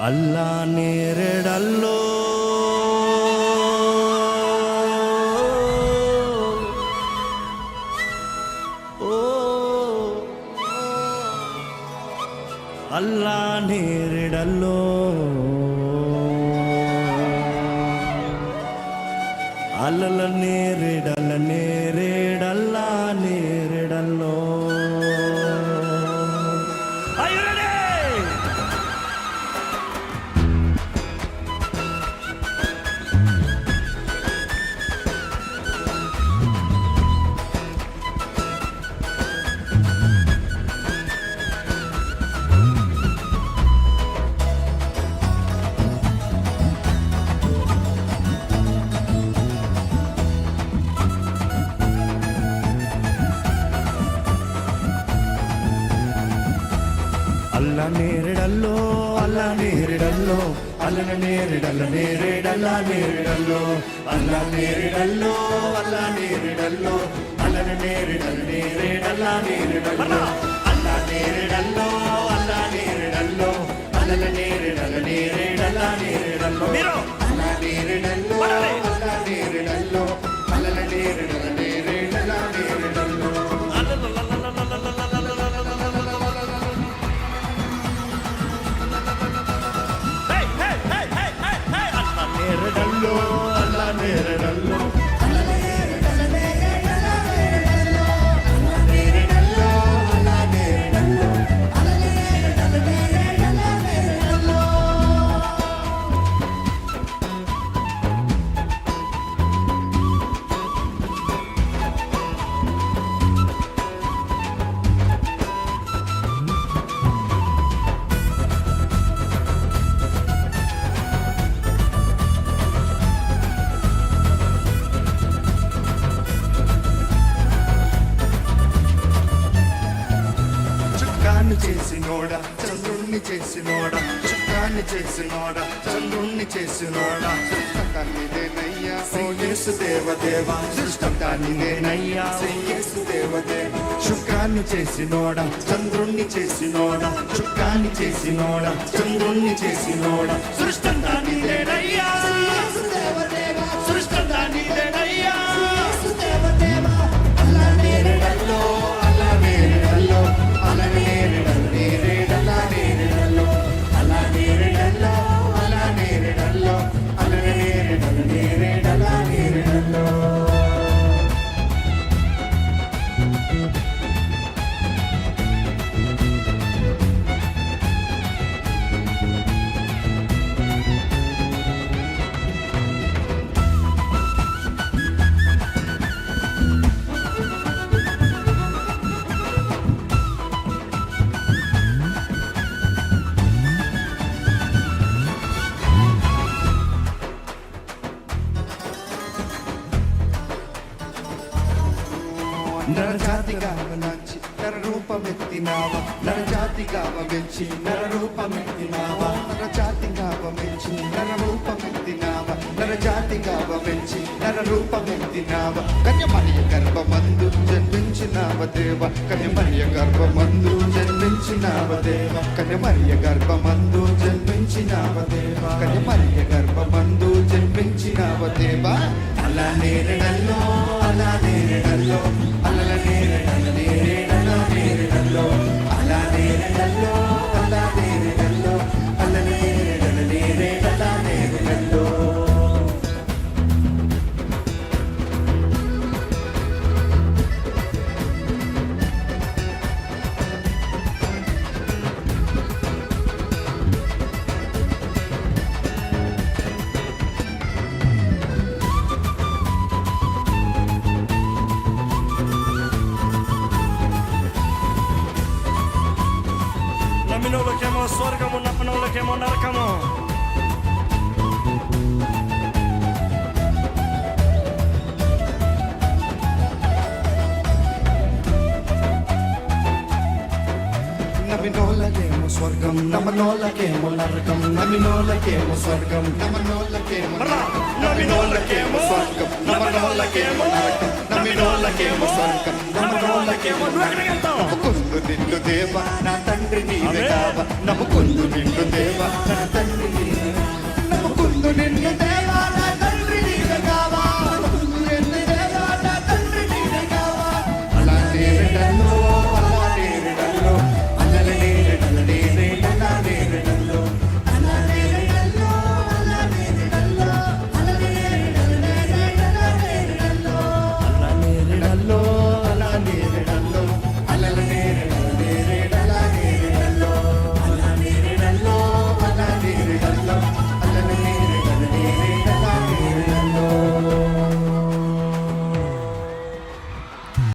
అల్లా నేరెడల్లో అల్లా నేరెడల్లో అల్లల నేరేడల్లా నేరెడల్లో. అల్లా నేరెడల్లో అల్లా నేరెడల్లో అల్లన నేరేడల్లా నేరెడల్లో అల్లా నేరెడల్లో అల్లా నేరెడల్లో అల్లన నేరేడల్లా నేరెడల్లో అల్లా నేరెడల్లో అల్లా నేరెడల్లో అల్లన నేరేడల్లా నేరెడల్లో అల్లా నేరెడల్లో అల్లా నేరెడల్లో అల్లన నేరేడల్లా నేరెడల్లో. నేరెడల్లో అల్లా నేరెడల్లో చేసినోడా చంద్రుణ్ణి చేసినోడా చుక్కాన్ని చేసినోడా చంద్రుణ్ణి చేసినోడా సృష్టకాన్నిదేనయ్యా శ్రీ యేసు దేవదేవా సృష్టకాన్నిదేనయ్యా శ్రీ యేసు దేవదేవా చుక్కాన్ని చేసినోడా చంద్రుణ్ణి చేసినోడా చుక్కాన్ని చేసినోడా చంద్రుణ్ణి చేసినోడా సృష్టకాన్నిదేనయ్యా సృష్టకాన్నిదేనయ్యా అల్లా నేరెడల్లో అల్లా నేరెడల్లో అల్లా నేరెడల్లా నేరెడల్లో అల్లా నేరెడల్లో అల్లా నేరెడల్లో అల్లా నేరెడల్లా నేరెడల్లో. నరజాతిగా అవనాచి నరరూపమెత్తినావా నరజాతిగా అవమించి నరరూపమెత్తినావా నరజాతిగా అవమించి నరరూపమెత్తినావా నరజాతిగా అవమించి నరరూపమెత్తినావా కన్యమరియ గర్భమందు జన్మించినావ దేవ కన్యమరియ గర్భమందు జన్మించినావ దేవ కన్యమరియ గర్భమందు జన్మించినావ దేవ కన్యమరియ గర్భమందు జన్మించినావ దేవ అల్లా నేరెడల్లో అల్లా నేరెడల్లో అల్లా నేరెడల్లా నేరెడల్లో అల్లా నేరెడల్లో అల్లా నేరెడల్లో అల్లా నేరెడల్లా నేరెడల్లో. నమ్మినోళ్ళకేమో స్వర్గము నమ్మనోళ్ళకేమో నరకము. నమ్మినోళ్ళకేమో స్వర్గం నమ్మనోళ్ళకేమో నరకం నమ్మినోళ్ళకేమో స్వర్గం నమ్మనోళ్ళకేమో నరకం నమ్మినోళ్ళకేమో స్వర్గం నమ్మనోళ్ళకేమో నరకం నమ్మినోళ్ళకేమో స్వర్గం నమ్మనోళ్ళకేమో నరకం నమ్ముకుందు నిన్ను దేవా నా తండ్రి నీవే కావా నమ్ముకుందు నిన్ను దేవా నా తండ్రి నీవే